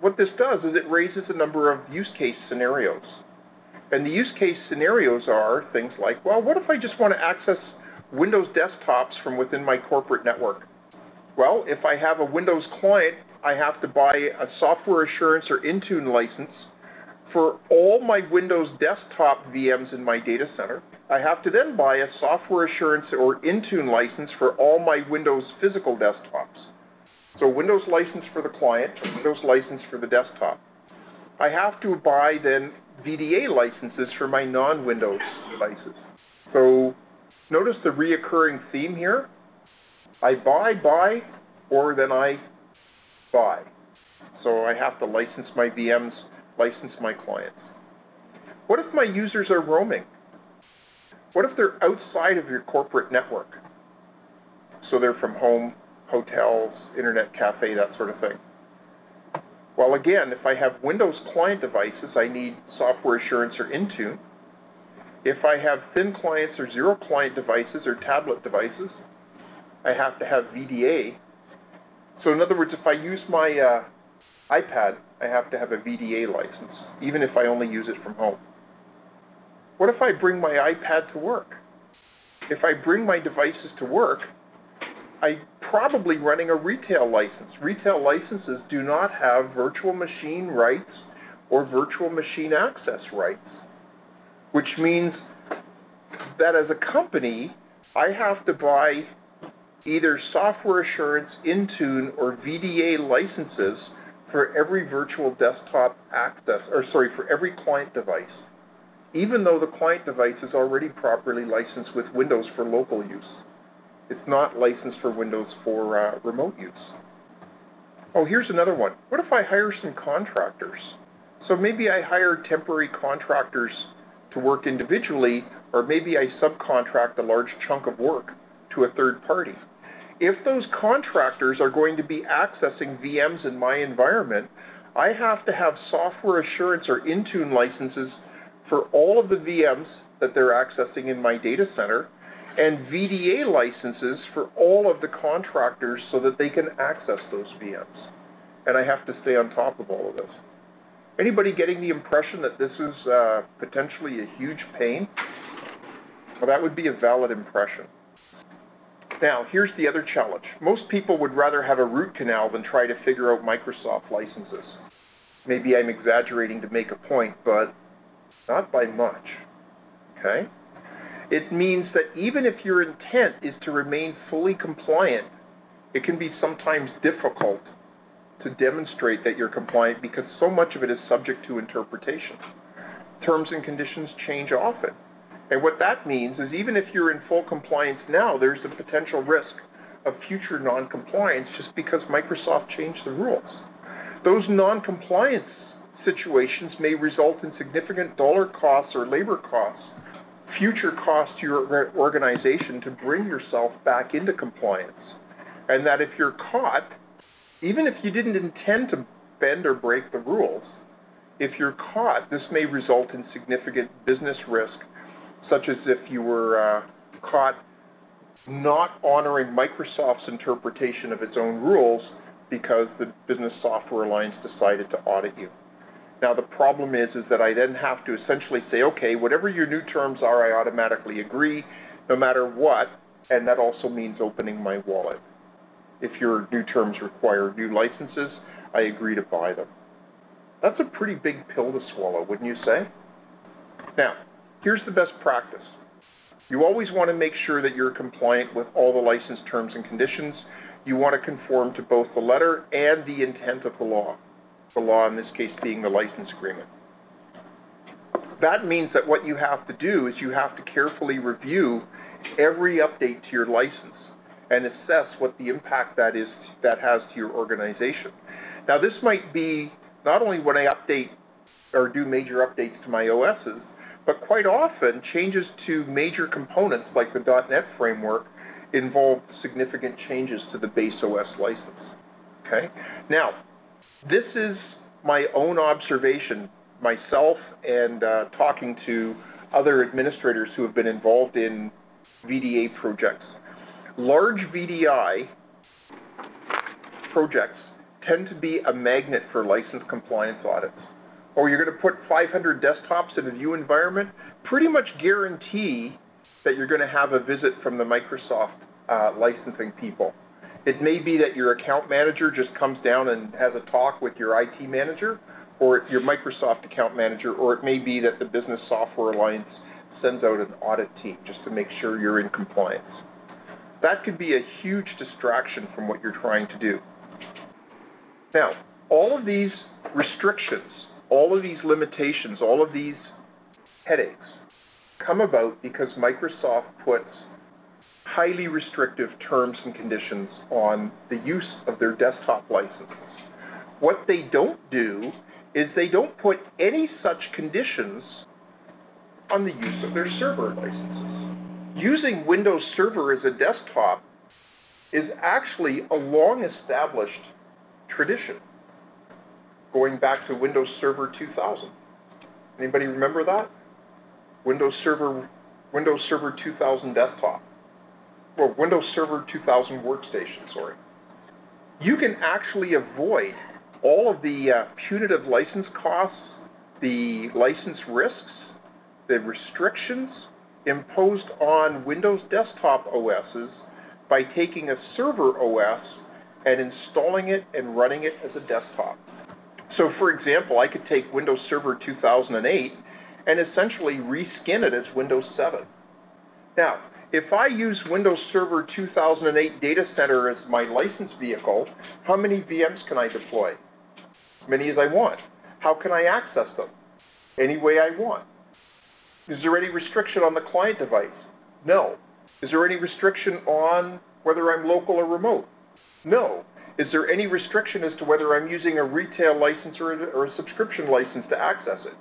what this does is it raises a number of use case scenarios. And the use case scenarios are things like, well, what if I just want to access Windows desktops from within my corporate network? Well, if I have a Windows client, I have to buy a software assurance or Intune license for all my Windows desktop VMs in my data center. I have to then buy a software assurance or Intune license for all my Windows physical desktops. So Windows license for the client, Windows license for the desktop. I have to buy then VDA licenses for my non-Windows devices. So notice the reoccurring theme here. I buy, or then I buy. So I have to license my VMs, license my clients. What if my users are roaming? What if they're outside of your corporate network? So they're from home, hotels, internet cafe, that sort of thing. Well, again, if I have Windows client devices, I need software assurance or Intune. If I have thin clients or zero client devices or tablet devices, I have to have VDA. So in other words, if I use my iPad, I have to have a VDA license, even if I only use it from home. What if I bring my iPad to work? If I bring my devices to work, I'm probably running a retail license. Retail licenses do not have virtual machine rights or virtual machine access rights, which means that as a company, I have to buy either software assurance, Intune, or VDA licenses for every virtual desktop access, for every client device, even though the client device is already properly licensed with Windows for local use. It's not licensed for Windows for remote use. Oh, here's another one. What if I hire some contractors? So maybe I hire temporary contractors to work individually, or maybe I subcontract a large chunk of work to a third party. If those contractors are going to be accessing VMs in my environment, I have to have software assurance or Intune licenses for all of the VMs that they're accessing in my data center, and VDA licenses for all of the contractors so that they can access those VMs. And I have to stay on top of all of this. Anybody getting the impression that this is potentially a huge pain? Well, that would be a valid impression. Now, here's the other challenge. Most people would rather have a root canal than try to figure out Microsoft licenses. Maybe I'm exaggerating to make a point, but not by much. Okay? It means that even if your intent is to remain fully compliant, it can be sometimes difficult to demonstrate that you're compliant because so much of it is subject to interpretation. Terms and conditions change often. And what that means is even if you're in full compliance now, there's a potential risk of future non-compliance just because Microsoft changed the rules. Those non-compliance situations may result in significant dollar costs or labor costs, future costs to your organization to bring yourself back into compliance. And that if you're caught, even if you didn't intend to bend or break the rules, if you're caught, this may result in significant business risk, such as if you were caught not honoring Microsoft's interpretation of its own rules because the Business Software Alliance decided to audit you. Now, the problem is that I then have to essentially say, okay, whatever your new terms are, I automatically agree, no matter what, and that also means opening my wallet. If your new terms require new licenses, I agree to buy them. That's a pretty big pill to swallow, wouldn't you say? Now, here's the best practice. You always want to make sure that you're compliant with all the license terms and conditions. You want to conform to both the letter and the intent of the law. The law, in this case, being the license agreement. That means that what you have to do is you have to carefully review every update to your license and assess what the impact that has to your organization. Now, this might be not only when I update or do major updates to my OSs, but quite often changes to major components like the .NET framework involve significant changes to the base OS license. Okay? Now, this is my own observation, myself and talking to other administrators who have been involved in VDA projects. Large VDI projects tend to be a magnet for license compliance audits. Or you're going to put 500 desktops in a view environment, pretty much guarantee that you're going to have a visit from the Microsoft licensing people. It may be that your account manager just comes down and has a talk with your IT manager, or your Microsoft account manager, or it may be that the Business Software Alliance sends out an audit team just to make sure you're in compliance. That could be a huge distraction from what you're trying to do. Now, all of these restrictions, all of these limitations, all of these headaches come about because Microsoft puts highly restrictive terms and conditions on the use of their desktop licenses. What they don't do is they don't put any such conditions on the use of their server licenses. Using Windows Server as a desktop is actually a long-established tradition, going back to Windows Server 2000. Anybody remember that? Windows Server 2000 desktop. Well, Windows Server 2000 workstation, sorry. You can actually avoid all of the punitive license costs, the license risks, the restrictions imposed on Windows desktop OSs by taking a server OS and installing it and running it as a desktop. So, for example, I could take Windows Server 2008 and essentially reskin it as Windows 7. Now, if I use Windows Server 2008 Data Center as my license vehicle, how many VMs can I deploy? As many as I want. How can I access them? Any way I want. Is there any restriction on the client device? No. Is there any restriction on whether I'm local or remote? No. Is there any restriction as to whether I'm using a retail license or a subscription license to access it?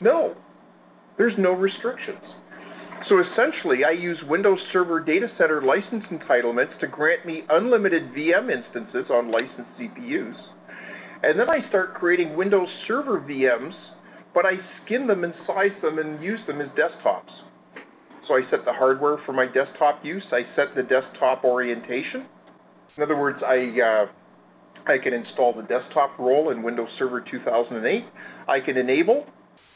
No. There's no restrictions. So essentially, I use Windows Server Data Center license entitlements to grant me unlimited VM instances on licensed CPUs. And then I start creating Windows Server VMs, but I skin them and size them and use them as desktops. So I set the hardware for my desktop use. I set the desktop orientation. In other words, I can install the desktop role in Windows Server 2008. I can enable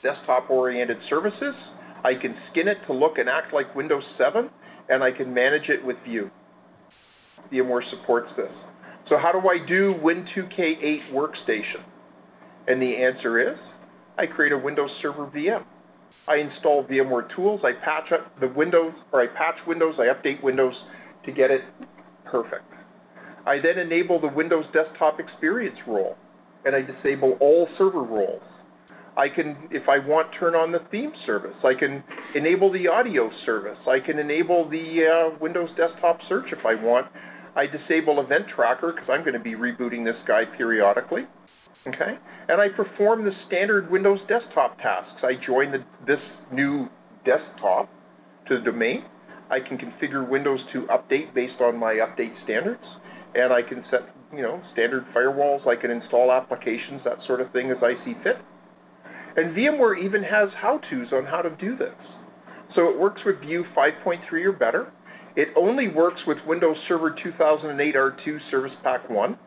desktop-oriented services. I can skin it to look and act like Windows 7, and I can manage it with View. VMware supports this. So how do I do Win2K8 workstation? And the answer is, I create a Windows Server VM. I install VMware tools, I patch up the Windows, or I patch Windows, I update Windows to get it perfect. I then enable the Windows Desktop Experience role, and I disable all server roles. I can, if I want, turn on the theme service. I can enable the audio service. I can enable the Windows Desktop Search if I want. I disable Event Tracker because I'm going to be rebooting this guy periodically. Okay? And I perform the standard Windows desktop tasks. I join this new desktop to the domain. I can configure Windows to update based on my update standards. And I can set, standard firewalls. I can install applications, that sort of thing as I see fit. And VMware even has how-tos on how to do this. So it works with View 5.3 or better. It only works with Windows Server 2008 R2 Service Pack 1.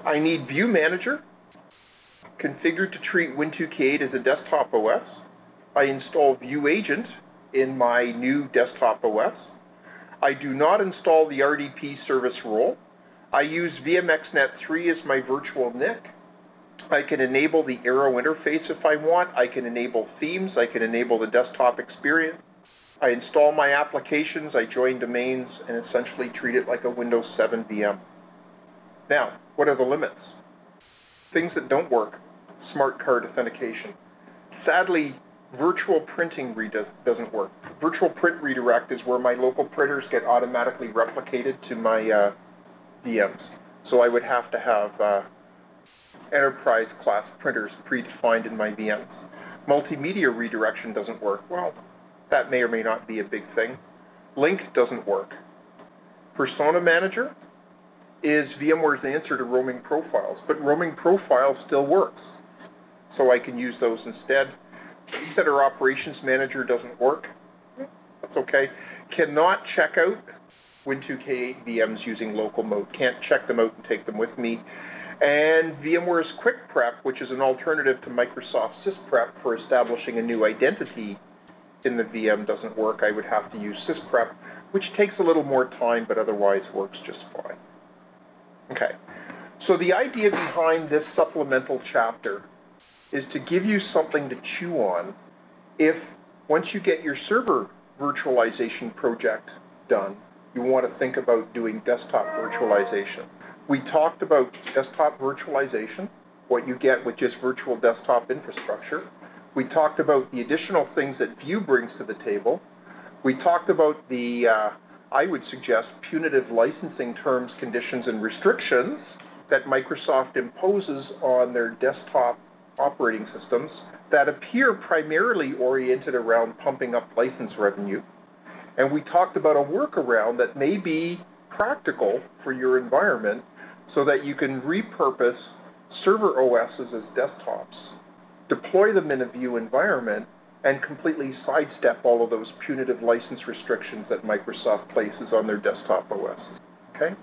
I need View Manager, configured to treat Win2K8 as a desktop OS. I install View Agent in my new desktop OS. I do not install the RDP service role. I use VMXNet 3 as my virtual NIC. I can enable the Arrow interface if I want. I can enable themes. I can enable the desktop experience. I install my applications. I join domains and essentially treat it like a Windows 7 VM. Now, what are the limits? Things that don't work. Smart card authentication. Sadly, virtual printing doesn't work. Virtual print redirect is where my local printers get automatically replicated to my VMs. So I would have to have enterprise class printers predefined in my VMs. Multimedia redirection doesn't work. Well, that may or may not be a big thing. Link doesn't work. Persona Manager is VMware's answer to roaming profiles, but roaming profiles still works. So I can use those instead. Center Operations Manager doesn't work. That's okay. Cannot check out Win2K VMs using local mode. Can't check them out and take them with me. And VMware's Quick Prep, which is an alternative to Microsoft SysPrep for establishing a new identity in the VM, doesn't work. I would have to use SysPrep, which takes a little more time, but otherwise works just fine. Okay, so the idea behind this supplemental chapter is to give you something to chew on if, once you get your server virtualization project done, you want to think about doing desktop virtualization. We talked about desktop virtualization, what you get with just virtual desktop infrastructure. We talked about the additional things that View brings to the table. We talked about the, I would suggest, punitive licensing terms, conditions, and restrictions that Microsoft imposes on their desktop operating systems that appear primarily oriented around pumping up license revenue. And we talked about a workaround that may be practical for your environment so that you can repurpose server OSs as desktops, deploy them in a View environment, and completely sidestep all of those punitive license restrictions that Microsoft places on their desktop OS. Okay?